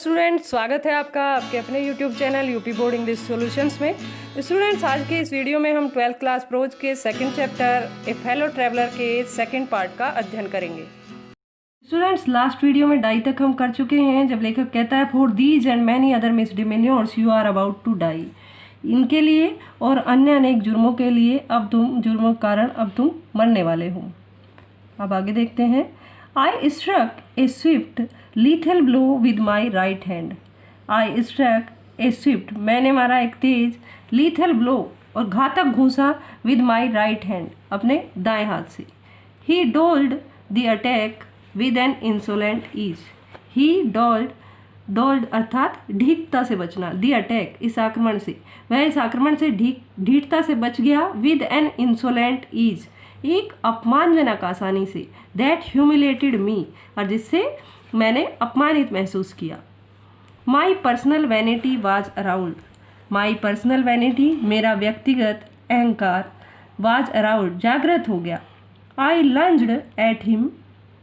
Students, स्वागत है आपका आपके अपने YouTube channel UP board English solutions में। स्टूडेंट्स, आज के इस वीडियो में हम 12th क्लास प्रोज के second chapter a fellow traveller के सेकंड पार्ट का अध्ययन करेंगे। स्टूडेंट्स, लास्ट वीडियो में डाई तक हम कर चुके हैं, जब लेखक कहता है for these and many other misdemeanours you are about to die. इनके लिए और अन्य अनेक जुर्मों के लिए जुर्मों के कारण अब तुम मरने वाले हो। अब आगे देखते हैं। I struck a swift lethal blow with my right hand. I struck a swift, मैंने मारा एक तेज lethal blow और घातक घूंसा with my right hand, अपने दाएं हाथ से। He dodged the attack with an insolent ease. He dodged अर्थात ढीठता से बचना, the attack इस आक्रमण से, वह इस आक्रमण से ढीठता से बच गया with an insolent ease, एक अपमानजनक आसानी से, दैट ह्यूमिलेटेड मी, और जिससे मैंने अपमानित महसूस किया। My personal vanity was around, my personal vanity मेरा व्यक्तिगत अहंकार, वाज अराउंड जागृत हो गया। आई लंज्ड एट हिम,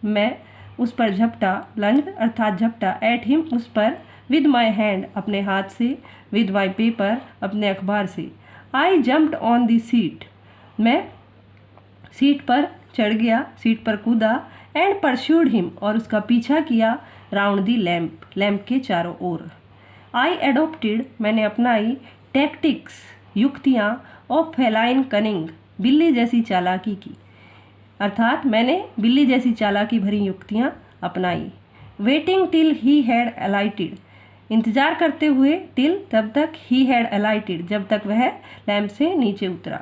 मैं उस पर झपटा, लंज्ड अर्थात झपटा, एट हिम उस पर, विद माई हैंड अपने हाथ से, विद माई पेपर अपने अखबार से। आई जम्प्ड ऑन द सीट, मैं सीट पर चढ़ गया, सीट पर कूदा, एंड परस्यूड हिम और उसका पीछा किया, राउंड दी लैम्प, लैम्प के चारों ओर। आई एडोप्टेड मैंने अपनाई, टैक्टिक्स युक्तियाँ, ऑफ फेलाइन कनिंग बिल्ली जैसी चालाकी की, अर्थात मैंने बिल्ली जैसी चालाकी भरी युक्तियाँ अपनाई। वेटिंग टिल ही हैड अलाइटेड, इंतजार करते हुए, टिल तब तक, ही हैड अलाइटेड जब तक वह लैम्प से नीचे उतरा।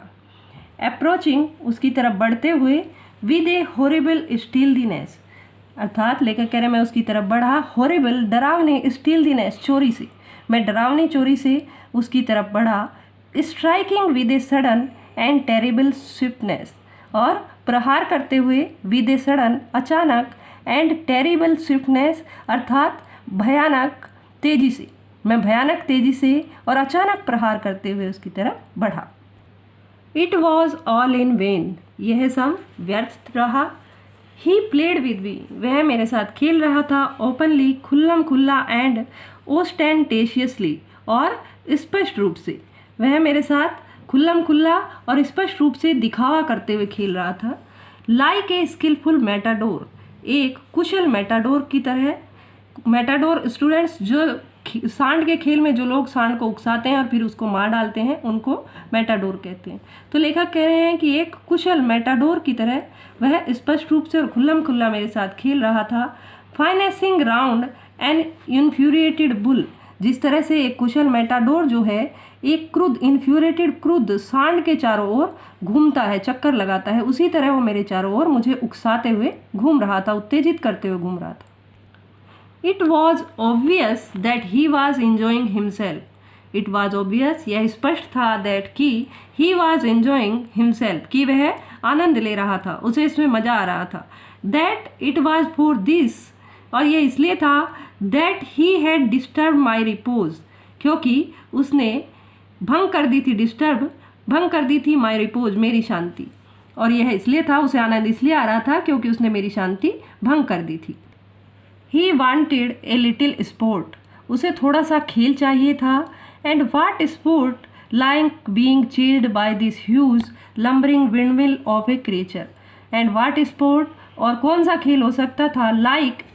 अप्रोचिंग उसकी तरफ बढ़ते हुए, विद ए हॉरिबल स्टीलदीनेस, अर्थात लेकर कह रहे मैं उसकी तरफ बढ़ा, हॉरिबल डरावनी, स्टीलदीनेस चोरी से, मैं डरावनी चोरी से उसकी तरफ बढ़ा। Striking with a sudden and terrible swiftness, और प्रहार करते हुए, विद ए सडन अचानक, एंड टेरिबल स्विफ्टनेस अर्थात भयानक तेजी से, मैं भयानक तेजी से और अचानक प्रहार करते हुए उसकी तरफ बढ़ा। It was all in when, यह सब व्यर्थ रहा। ही प्लेड विद मी, वह मेरे साथ खेल रहा था, ओपनली खुल्लम खुल्ला, एंड ओस्टेंटेशियसली और स्पष्ट रूप से, वह मेरे साथ खुल्लम खुल्ला और स्पष्ट रूप से दिखावा करते हुए खेल रहा था। लाइक ए स्किलफुल मैटाडोर, एक कुशल मैटाडोर की तरह। मैटाडोर स्टूडेंट्स, जो सांड के खेल में जो लोग सांड को उकसाते हैं और फिर उसको मार डालते हैं, उनको मैटाडोर कहते हैं। तो लेखक कह रहे हैं कि एक कुशल मैटाडोर की तरह वह स्पष्ट रूप से और खुल्लम खुल्ला मेरे साथ खेल रहा था। Finessing round an infuriated bull, जिस तरह से एक कुशल मैटाडोर जो है एक क्रुद्ध, इन्फ्यूरिएटेड क्रुद्ध सांड के चारों ओर घूमता है, चक्कर लगाता है, उसी तरह वो मेरे चारों ओर मुझे उकसाते हुए घूम रहा था, उत्तेजित करते हुए घूम रहा था। It was obvious that he was enjoying himself. It was obvious, यह स्पष्ट था, that कि he was enjoying himself, कि वह आनंद ले रहा था, उसे इसमें मज़ा आ रहा था। That it was for this, और यह इसलिए था, that he had disturbed my repose, क्योंकि उसने भंग कर दी थी, भंग कर दी थी my repose, मेरी शांति। और यह इसलिए था, उसे आनंद इसलिए आ रहा था क्योंकि उसने मेरी शांति भंग कर दी थी। He wanted a little sport, उसे थोड़ा सा खेल चाहिए था। And what sport like being chased by this huge lumbering windmill of a creature, and what sport, और कौन सा खेल हो सकता था, like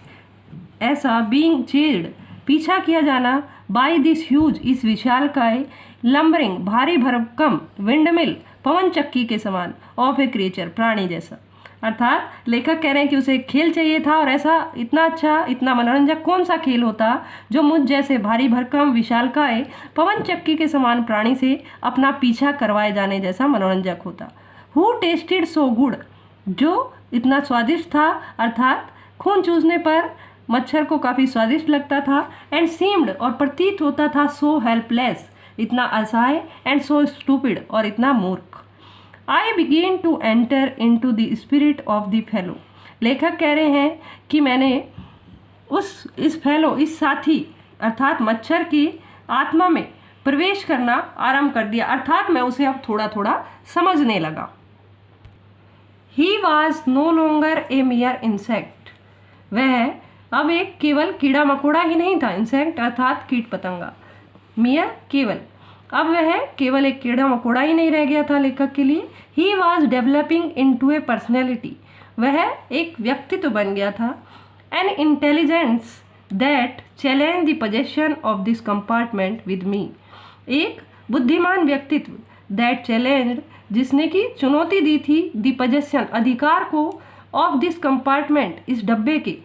ऐसा, being chased पीछा किया जाना, by this huge इस विशालकाय, lumbering भारी भरकम, windmill पवन चक्की के समान, of a creature प्राणी जैसा, अर्थात लेखक कह रहे हैं कि उसे खेल चाहिए था और ऐसा इतना अच्छा, इतना मनोरंजक कौन सा खेल होता जो मुझ जैसे भारी भरकम विशालकाय पवन चक्की के समान प्राणी से अपना पीछा करवाए जाने जैसा मनोरंजक होता। हु टेस्टेड सो गुड, जो इतना स्वादिष्ट था, अर्थात खून चूसने पर मच्छर को काफ़ी स्वादिष्ट लगता था। एंड सीम्ड और प्रतीत होता था, सो हेल्पलेस इतना असहाय, एंड सो स्टूपिड और इतना मूर्ख। I began to enter into the spirit of the fellow, लेखक कह रहे हैं कि मैंने इस साथी अर्थात मच्छर की आत्मा में प्रवेश करना आरंभ कर दिया, अर्थात मैं उसे अब थोड़ा थोड़ा समझने लगा। He was no longer a mere insect, वह अब एक केवल कीड़ा मकोड़ा ही नहीं था, इंसेक्ट अर्थात कीट पतंगा, मिया केवल, अब वह केवल एक कीड़ा मकोड़ा ही नहीं रह गया था लेखक के लिए। He was developing into a personality, वह एक व्यक्तित्व बन गया था। An intelligence that challenge the possession of this compartment with me, एक बुद्धिमान व्यक्तित्व, दैट चैलेंज जिसने की चुनौती दी थी, द पोजेशन अधिकार को, ऑफ दिस कंपार्टमेंट इस डब्बे के,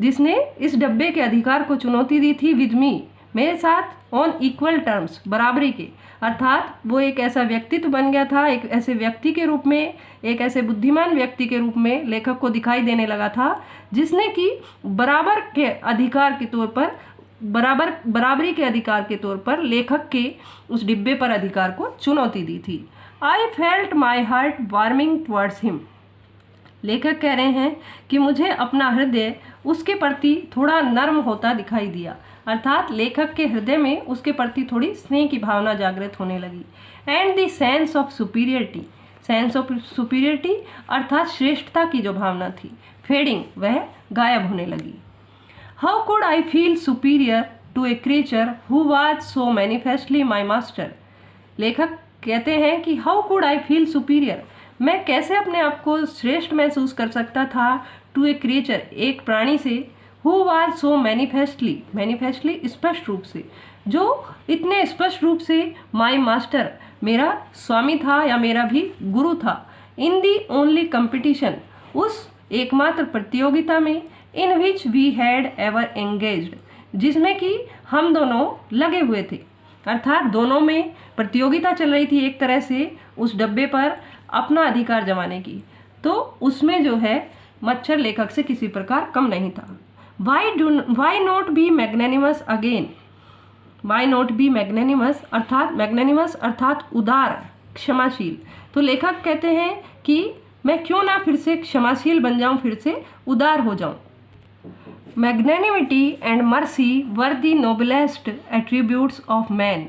जिसने इस डब्बे के अधिकार को चुनौती दी थी, विद मी मेरे साथ, ऑन इक्वल टर्म्स बराबरी के, अर्थात वो एक ऐसा व्यक्तित्व बन गया था, एक ऐसे व्यक्ति के रूप में, एक ऐसे बुद्धिमान व्यक्ति के रूप में लेखक को दिखाई देने लगा था जिसने कि बराबर के अधिकार के तौर पर, बराबरी के अधिकार के तौर पर लेखक के उस डिब्बे पर अधिकार को चुनौती दी थी। I felt my heart warming towards him, लेखक कह रहे हैं कि मुझे अपना हृदय उसके प्रति थोड़ा नर्म होता दिखाई दिया, अर्थात लेखक के हृदय में उसके प्रति थोड़ी स्नेह की भावना जागृत होने लगी। And the sense of superiority, sense of superiority अर्थात श्रेष्ठता की जो भावना थी, फेडिंग, वह गायब होने लगी। How could I feel superior to a creature who was so manifestly my master, लेखक कहते हैं कि how could I feel superior, मैं कैसे अपने आप को श्रेष्ठ महसूस कर सकता था, टू ए क्रिएचर, एक प्राणी से, who was so manifestly, manifestly स्पष्ट रूप से, जो इतने स्पष्ट रूप से माई मास्टर, मेरा स्वामी था या मेरा भी गुरु था, इन दी ओनली कंपटीशन, उस एकमात्र प्रतियोगिता में, in which we had ever engaged, जिसमें कि हम दोनों लगे हुए थे, अर्थात दोनों में प्रतियोगिता चल रही थी एक तरह से उस डब्बे पर अपना अधिकार जमाने की, तो उसमें जो है मच्छर लेखक से किसी प्रकार कम नहीं था। Why not be magnanimous again, why not be magnanimous अर्थात उदार, क्षमाशील, तो लेखक कहते हैं कि मैं क्यों ना फिर से क्षमाशील बन जाऊं, फिर से उदार हो जाऊं। Magnanimity and mercy were the noblest attributes of man,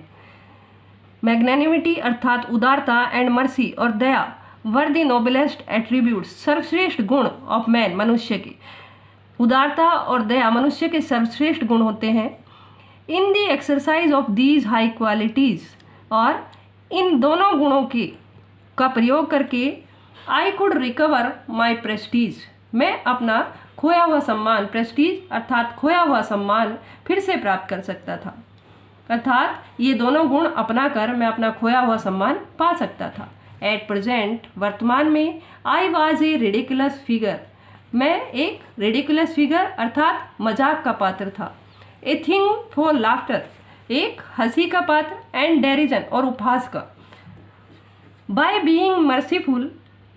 magnanimity अर्थात उदारता, एंड मर्सी और दया, वर द नोबलेस्ट एट्रीब्यूट्स, सर्वश्रेष्ठ गुण, ऑफ मैन, मनुष्य के, उदारता और दया मनुष्य के सर्वश्रेष्ठ गुण होते हैं। In the exercise of these high qualities, और इन दोनों गुणों का प्रयोग करके, I could recover my Prestige, मैं अपना खोया हुआ सम्मान, प्रेस्टीज अर्थात खोया हुआ सम्मान फिर से प्राप्त कर सकता था, अर्थात ये दोनों गुण अपना कर मैं अपना खोया हुआ सम्मान पा सकता था। एट प्रेजेंट, वर्तमान में, I was a ridiculous figure, मैं एक रिडिकुलस फिगर अर्थात मजाक का पात्र था। ए थिंग फॉर लाफ्टर, एक हंसी का पात्र, एंड डेरिजन और उपहास का। बाय बीइंग मर्सीफुल,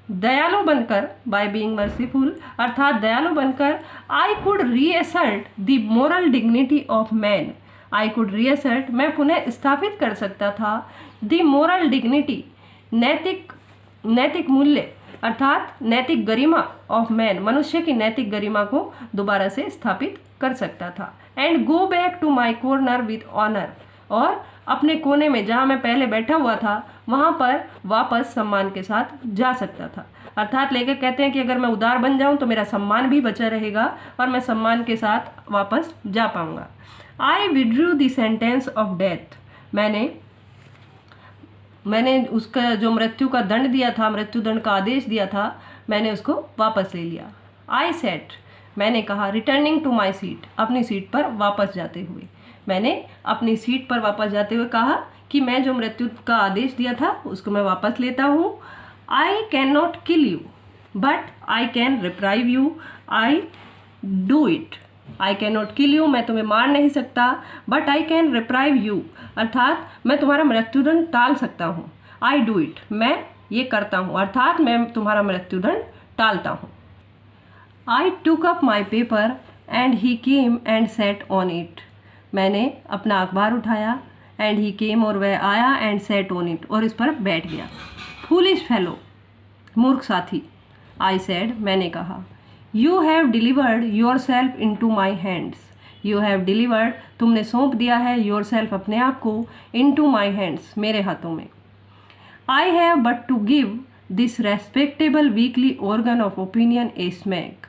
दयालु बनकर, बाय बीइंग मर्सीफुल अर्थात दयालु बनकर, I could reassert the moral dignity of man, I could reassert, मैं पुनः स्थापित कर सकता था, द मोरल डिग्निटी, नैतिक मूल्य अर्थात नैतिक गरिमा, ऑफ मैन, मनुष्य की नैतिक गरिमा को दोबारा से स्थापित कर सकता था। And go back to my corner with honour, और अपने कोने में जहाँ मैं पहले बैठा हुआ था वहाँ पर वापस सम्मान के साथ जा सकता था, अर्थात लेखक कहते हैं कि अगर मैं उदार बन जाऊँ तो मेरा सम्मान भी बचा रहेगा और मैं सम्मान के साथ वापस जा पाऊँगा। I withdraw the sentence of death, मैंने उसका जो मृत्यु का दंड दिया था, मृत्यु दंड का आदेश दिया था, मैंने उसको वापस ले लिया। आई सेट, मैंने कहा, रिटर्निंग टू माई सीट, अपनी सीट पर वापस जाते हुए, मैंने अपनी सीट पर वापस जाते हुए कहा कि मैं जो मृत्यु का आदेश दिया था उसको मैं वापस लेता हूँ। आई can not kill you but I can reprieve you, I do it, I can not kill you, मैं तुम्हें मार नहीं सकता, but I can reprieve you अर्थात मैं तुम्हारा मृत्युदंड टाल सकता हूँ। आई डू इट, मैं ये करता हूँ अर्थात मैं तुम्हारा मृत्युदंड टालता हूँ। I took up my paper and he came and sat on it, मैंने अपना अखबार उठाया, एंड ही केम और वह आया, एंड सेट ऑन इट और इस पर बैठ गया। फूलिश फेलो, मूर्ख साथी, आई सेड, मैंने कहा, you have delivered yourself into my hands, you have delivered, तुमने सौंप दिया है, योर सेल्फ अपने आप को, इन टू माई हैंड्स, मेरे हाथों में। I have but to give this respectable weekly organ of opinion a smack,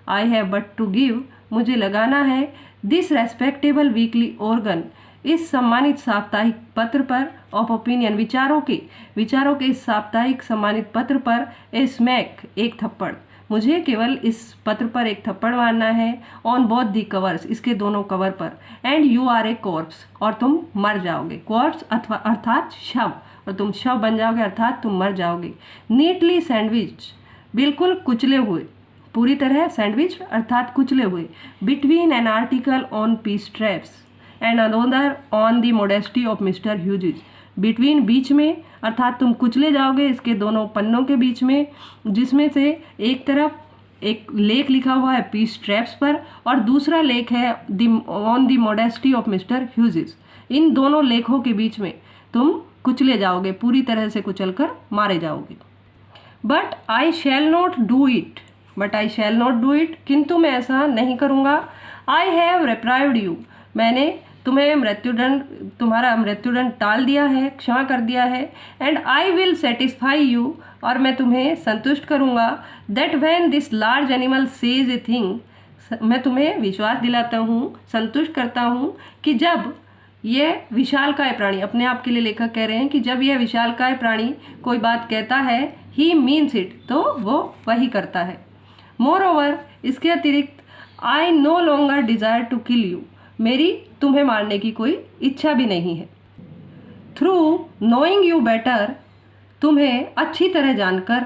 I have but to give, मुझे लगाना है दिस रेस्पेक्टेबल वीकली ऑर्गन, इस सम्मानित साप्ताहिक पत्र पर ऑफ ओपिनियन, विचारों के इस साप्ताहिक सम्मानित पत्र पर ए स्मैक, एक थप्पड़, मुझे केवल इस पत्र पर एक थप्पड़ मारना है, ऑन बोथ दी कवर्स, इसके दोनों कवर पर, and you are a corpse, और तुम मर जाओगे, कॉर्प्स अथवा अर्थात शव, और तुम शव बन जाओगे अर्थात तुम मर जाओगे, नीटली सैंडविच, बिल्कुल कुचले हुए, पूरी तरह सैंडविच अर्थात कुचले हुए, between an article on peace traps and another on the modesty of Mister Hughes, between बीच में अर्थात तुम कुचले जाओगे इसके दोनों पन्नों के बीच में, जिसमें से एक तरफ एक लेख लिखा हुआ है पीस ट्रैप्स पर और दूसरा लेख है on the modesty of Mister Hughes. इन दोनों लेखों के बीच में तुम कुचले जाओगे, पूरी तरह से कुचल कर मारे जाओगे। But I shall not do it, किंतु मैं ऐसा नहीं करूँगा। आई हैव रिप्राइव्ड यू, मैंने तुम्हारा मृत्युदंड टाल दिया है, क्षमा कर दिया है। And I will satisfy you, और मैं तुम्हें संतुष्ट करूँगा। That when this large animal says a thing, मैं तुम्हें विश्वास दिलाता हूँ, संतुष्ट करता हूँ कि जब यह विशालकाय प्राणी, अपने आप के लिए लेखक कह रहे हैं कि जब यह विशालकाय प्राणी कोई बात कहता है, ही मीन्स इट, तो वो वही करता है। मोर ओवर, इसके अतिरिक्त, I no longer desire to kill you, मेरी तुम्हें मारने की कोई इच्छा भी नहीं है। थ्रू नोइंग यू बेटर, तुम्हें अच्छी तरह जानकर,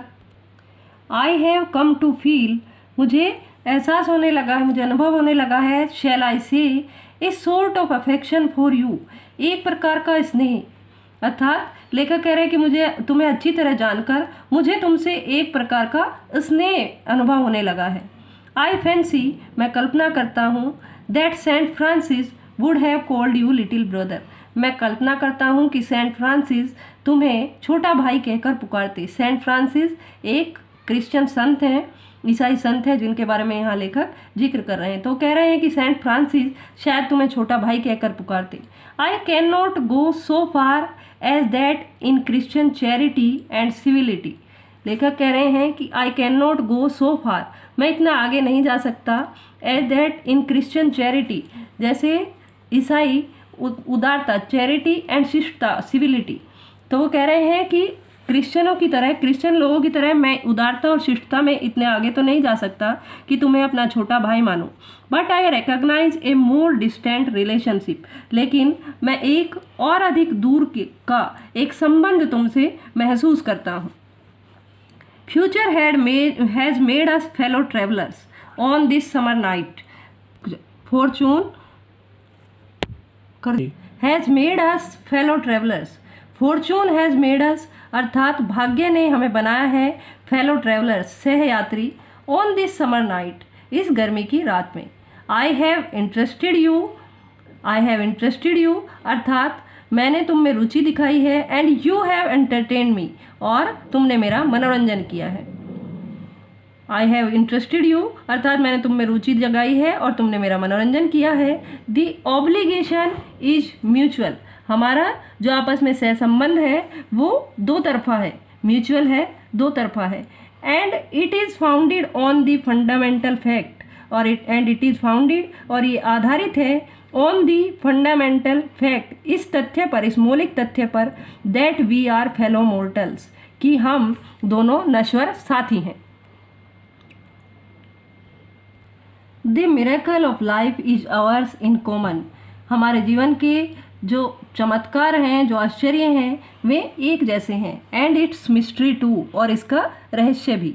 I have come to feel, मुझे एहसास होने लगा है, मुझे अनुभव होने लगा है, शैल आई से, a sort of affection for you, एक प्रकार का स्नेह, अर्थात लेखक कह रहे हैं कि मुझे तुम्हें अच्छी तरह जानकर मुझे तुमसे एक प्रकार का स्नेह अनुभव होने लगा है। आई फैंसी, मैं कल्पना करता हूँ, that Saint Francis would have called you little brother, मैं कल्पना करता हूँ कि सेंट फ्रांसिस तुम्हें छोटा भाई कहकर पुकारते। सेंट फ्रांसिस एक क्रिश्चियन संत हैं, ईसाई संत हैं, जिनके बारे में यहाँ लेखक जिक्र कर रहे हैं। तो कह रहे हैं कि सेंट फ्रांसिस शायद तुम्हें छोटा भाई कहकर पुकारते। I can not go so far as that in Christian charity and civility, लेखक कह रहे हैं कि आई कैन नॉट गो सो फार, मैं इतना आगे नहीं जा सकता, as that in Christian charity, जैसे ईसाई उदारता, चैरिटी एंड शिष्टता, सिविलिटी। तो वो कह रहे हैं कि क्रिश्चियनों की तरह, क्रिश्चियन लोगों की तरह मैं उदारता और शिष्टता में इतने आगे तो नहीं जा सकता कि तुम्हें अपना छोटा भाई मानूं। But I recognise a more distant relationship, लेकिन मैं एक और अधिक दूर का एक संबंध तुमसे महसूस करता हूँ। Future has made us fellow travellers on this summer night, fortune has made us fellow travellers, fortune has made us, अर्थात भाग्य ने हमें बनाया है, फेलो ट्रेवलर्स, सहयात्री, ऑन दिस समर नाइट, इस गर्मी की रात में। आई हैव इंटरेस्टेड यू, अर्थात मैंने तुम में रुचि दिखाई है, and you have entertain me, और तुमने मेरा मनोरंजन किया है। आई हैव इंटरेस्टेड यू, अर्थात मैंने तुम में रुचि जगाई है और तुमने मेरा मनोरंजन किया है। द ऑब्लिगेशन इज म्यूचुअल, हमारा जो आपस में सहसंबंध है वो दो तरफा है, म्यूचुअल है, दो तरफा है। And it is founded on the fundamental fact, और इट इज़ फाउंडेड, और ये आधारित है, ऑन दी फंडामेंटल फैक्ट, इस तथ्य पर, इस मौलिक तथ्य पर, that we are fellow mortals, कि हम दोनों नश्वर साथी हैं। The miracle of life is hours in common, हमारे जीवन के जो चमत्कार हैं, जो आश्चर्य हैं, वे एक जैसे हैं। एंड इट्स मिस्ट्री टू, और इसका रहस्य भी।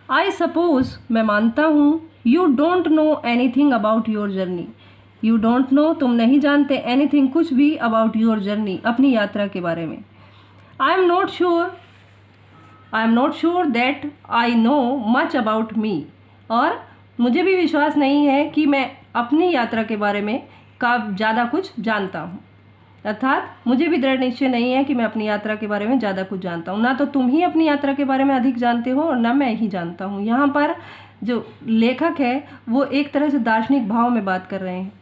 आई सपोज, मैं मानता हूँ, you don't know anything about your journey, you don't know, तुम नहीं जानते, एनीथिंग, कुछ भी, अबाउट योर जर्नी, अपनी यात्रा के बारे में। I am not sure that I know much about me, और मुझे भी विश्वास नहीं है कि मैं अपनी यात्रा के बारे में ज़्यादा कुछ जानता हूँ, अर्थात मुझे भी दृढ़ निश्चय नहीं है कि मैं अपनी यात्रा के बारे में ज़्यादा कुछ जानता हूँ। ना तो तुम ही अपनी यात्रा के बारे में अधिक जानते हो और ना मैं ही जानता हूँ। यहाँ पर जो लेखक है वो एक तरह से दार्शनिक भाव में बात कर रहे हैं।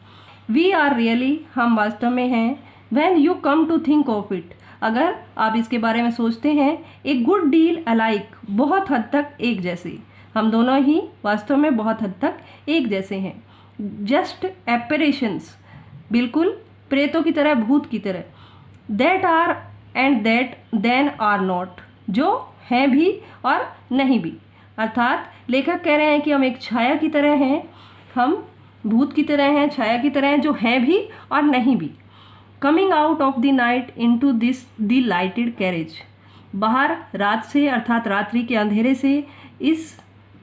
वी आर रियली, हम वास्तव में हैं, when you come to think of it, अगर आप इसके बारे में सोचते हैं, ए गुड डील अलाइक, बहुत हद तक एक जैसे, हम दोनों ही वास्तव में बहुत हद तक एक जैसे हैं। जस्ट एपरेशंस, बिल्कुल प्रेतों की तरह, भूत की तरह। That are and that then are not, जो हैं भी और नहीं भी। अर्थात लेखक कह रहे हैं कि हम एक छाया की तरह हैं, हम भूत की तरह हैं, छाया की तरह हैं, जो हैं भी और नहीं भी। Coming out of the night into this the lighted carriage, बाहर रात से अर्थात रात्रि के अंधेरे से इस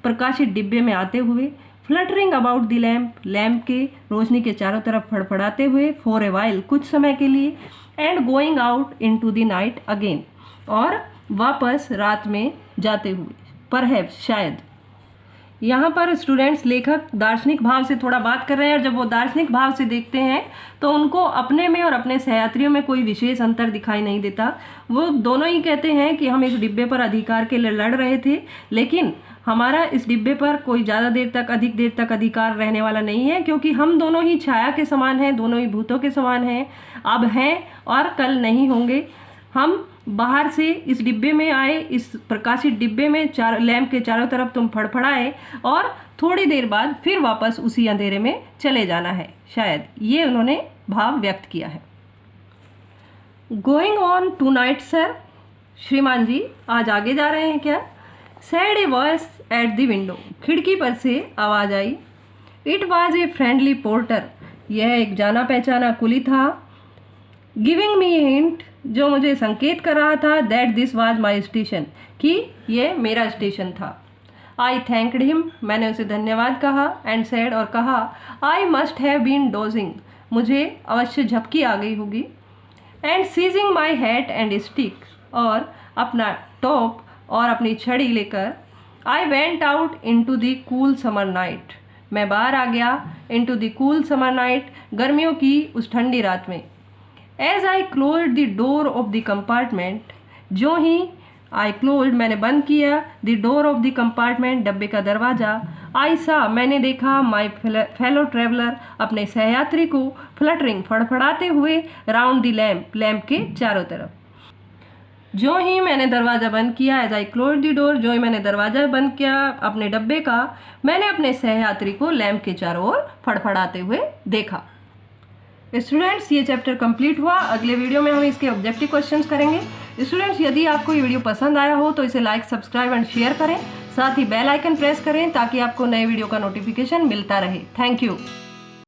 प्रकाशित डिब्बे में आते हुए, fluttering about the lamp, lamp के रोशनी के चारों तरफ फड़फड़ाते हुए, फॉर ए वाइल, कुछ समय के लिए, and going out into the night again, और वापस रात में जाते हुए। परहैप्स, शायद। यहाँ पर स्टूडेंट्स लेखक दार्शनिक भाव से थोड़ा बात कर रहे हैं, और जब वो दार्शनिक भाव से देखते हैं तो उनको अपने में और अपने सहयात्रियों में कोई विशेष अंतर दिखाई नहीं देता। वो दोनों ही कहते हैं कि हम इस डिब्बे पर अधिकार के लिए लड़ रहे थे, लेकिन हमारा इस डिब्बे पर कोई ज़्यादा देर तक, अधिक देर तक अधिकार रहने वाला नहीं है, क्योंकि हम दोनों ही छाया के समान हैं, दोनों ही भूतों के समान हैं, अब हैं और कल नहीं होंगे। हम बाहर से इस डिब्बे में आए, इस प्रकाशित डिब्बे में लैंप के चारों तरफ तुम फड़फड़ाए, और थोड़ी देर बाद फिर वापस उसी अंधेरे में चले जाना है, शायद। ये उन्होंने भाव व्यक्त किया है। Going on tonight sir, श्रीमान जी आज आगे जा रहे हैं क्या? Said a voice at the window, खिड़की पर से आवाज़ आई। It was a friendly porter, यह एक जाना पहचाना कुली था। गिविंग मी ए हिंट, जो मुझे संकेत कर रहा था, that this was my station, कि ये मेरा स्टेशन था। आई थैंक्ड हिम, मैंने उसे धन्यवाद कहा, एंड सेड, और कहा, I must have been dozing, मुझे अवश्य झपकी आ गई होगी। And seizing my hat and stick, और अपना टॉप और अपनी छड़ी लेकर, I went out into the cool summer night, मैं बाहर आ गया, into the cool summer night, गर्मियों की उस ठंडी रात में। As I close the door of the compartment, जो ही आई क्लोज मैंने बंद किया, the door of the compartment, डब्बे का दरवाज़ा, आई सा मैंने देखा, माई फेलो ट्रेवलर, अपने सहयात्री को, फ्लटरिंग फड़फड़ाते हुए, राउंड द लैम्प, लैम्प के चारों तरफ। जो ही मैंने दरवाज़ा बंद किया, as I close the door, जो ही मैंने दरवाज़ा बंद किया अपने डब्बे का, मैंने अपने सहयात्री को लैम्प के चारों ओर फड़फड़ाते हुए देखा। स्टूडेंट्स ये चैप्टर कंप्लीट हुआ। अगले वीडियो में हम इसके ऑब्जेक्टिव क्वेश्चंस करेंगे। स्टूडेंट्स यदि आपको ये वीडियो पसंद आया हो तो इसे लाइक, सब्सक्राइब एंड शेयर करें, साथ ही बेल आइकन प्रेस करें ताकि आपको नए वीडियो का नोटिफिकेशन मिलता रहे। Thank you.